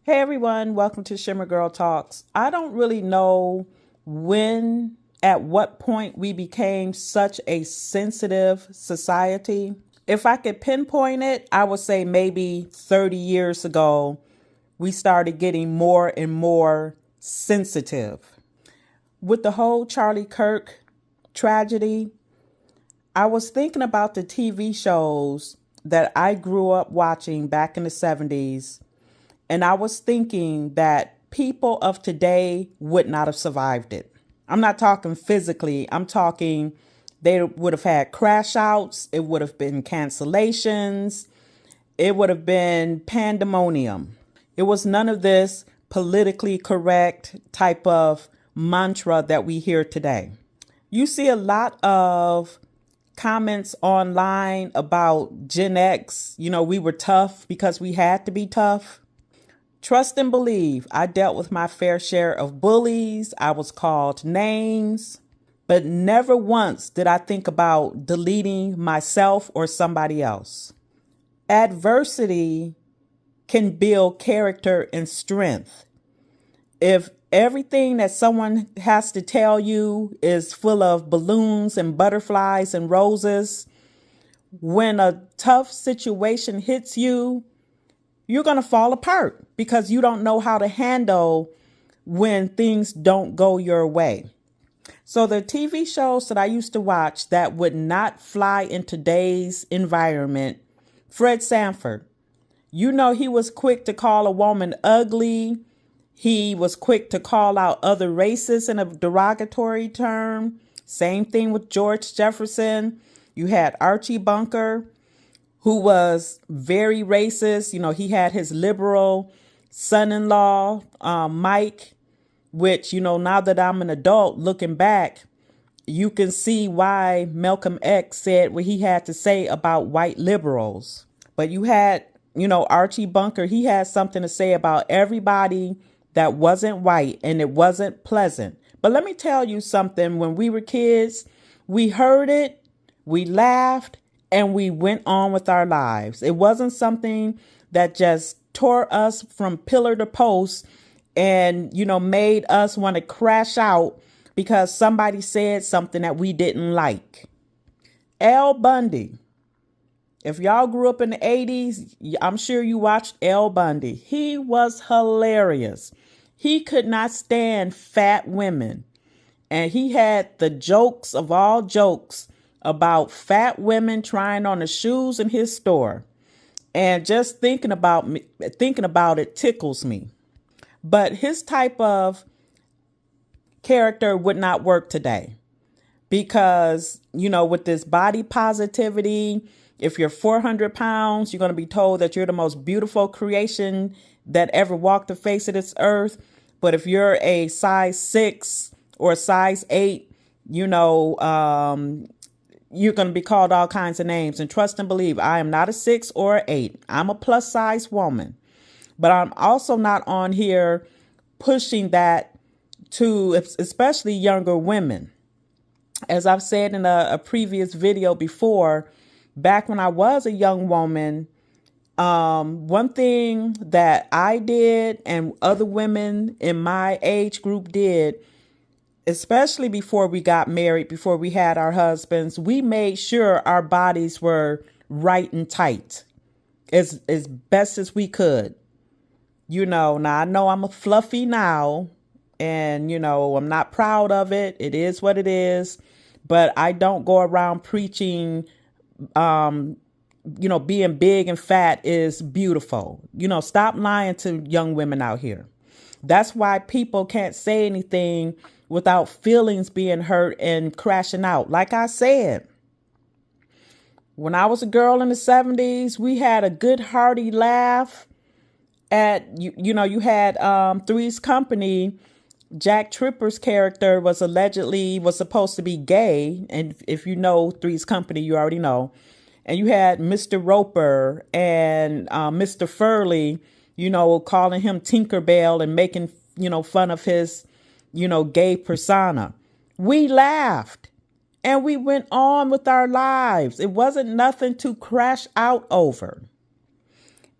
Hey everyone, welcome to Shimmer Girl Talks. I don't really know at what point we became such a sensitive society. If I could pinpoint it, I would say maybe 30 years ago, we started getting more and more sensitive. With the whole Charlie Kirk tragedy, I was thinking about the TV shows that I grew up watching back in the 70s. And I was thinking that people of today would not have survived it. I'm not talking physically. I'm talking they would have had crash outs. It would have been cancellations. It would have been pandemonium. It was none of this politically correct type of mantra that we hear today. You see a lot of comments online about Gen X. We were tough because we had to be tough. Trust and believe, I dealt with my fair share of bullies. I was called names, but never once did I think about deleting myself or somebody else. Adversity can build character and strength. If everything that someone has to tell you is full of balloons and butterflies and roses, when a tough situation hits you, you're going to fall apart because you don't know how to handle when things don't go your way. So the TV shows that I used to watch that would not fly in today's environment, Fred Sanford, he was quick to call a woman ugly. He was quick to call out other races in a derogatory term. Same thing with George Jefferson. You had Archie Bunker, who was very racist. He had his liberal son-in-law, Mike, which, now that I'm an adult looking back, you can see why Malcolm X said what he had to say about white liberals. But you had, Archie Bunker, he had something to say about everybody that wasn't white, and it wasn't pleasant. But let me tell you something. When we were kids, we heard it, we laughed, and we went on with our lives. It wasn't something that just tore us from pillar to post and, made us want to crash out because somebody said something that we didn't like. Al Bundy. If y'all grew up in the 80s, I'm sure you watched Al Bundy. He was hilarious. He could not stand fat women. And he had the jokes of all jokes about fat women trying on the shoes in his store. And just thinking about it tickles me. But his type of character would not work today because, with this body positivity, if you're 400 pounds, you're going to be told that you're the most beautiful creation that ever walked the face of this earth. But if you're a size 6 or a size 8, you're going to be called all kinds of names. And trust and believe, I am not a 6 or an 8. I'm a plus size woman. But I'm also not on here pushing that to especially younger women. As I've said in a previous video before, back when I was a young woman, one thing that I did and other women in my age group did, especially before we got married, before we had our husbands, we made sure our bodies were right and tight as best as we could. Now I know I'm a fluffy now and, I'm not proud of it. It is what it is. But I don't go around preaching, being big and fat is beautiful. Stop lying to young women out here. That's why people can't say anything without feelings being hurt and crashing out. Like I said, when I was a girl in the 70s, we had a good hearty laugh at, you had Three's Company. Jack Tripper's character was supposed to be gay. And if you know Three's Company, you already know. And you had Mr. Roper and Mr. Furley, calling him Tinkerbell and making, fun of his, gay persona. We laughed and we went on with our lives. It wasn't nothing to crash out over.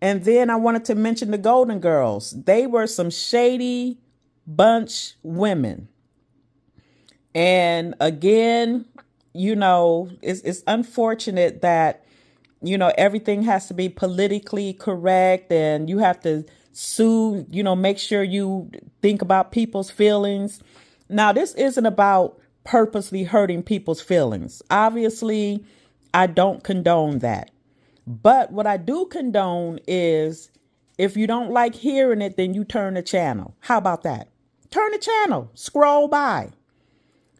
And then I wanted to mention the Golden Girls. They were some shady bunch women. And again, it's unfortunate that, everything has to be politically correct and you have to sue, make sure you think about people's feelings. Now, this isn't about purposely hurting people's feelings. Obviously, I don't condone that. But what I do condone is if you don't like hearing it, then you turn the channel. How about that? Turn the channel, scroll by.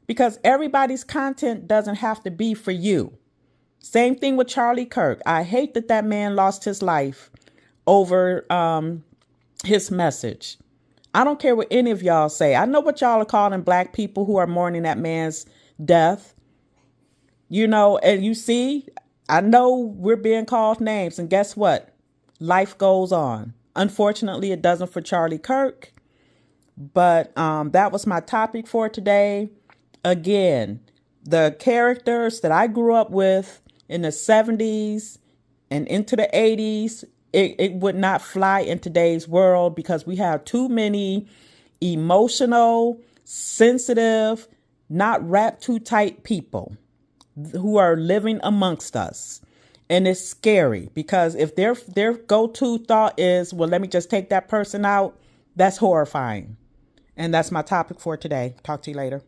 Because everybody's content doesn't have to be for you. Same thing with Charlie Kirk. I hate that man lost his life over his message. I don't care what any of y'all say. I know what y'all are calling black people who are mourning that man's death. And you see, I know we're being called names. And guess what? Life goes on. Unfortunately, it doesn't for Charlie Kirk. But that was my topic for today. Again, the characters that I grew up with in the 70s and into the 80s, it would not fly in today's world because we have too many emotional, sensitive, not wrapped too tight people who are living amongst us. And it's scary because if their go-to thought is, well, let me just take that person out, that's horrifying. And that's my topic for today. Talk to you later.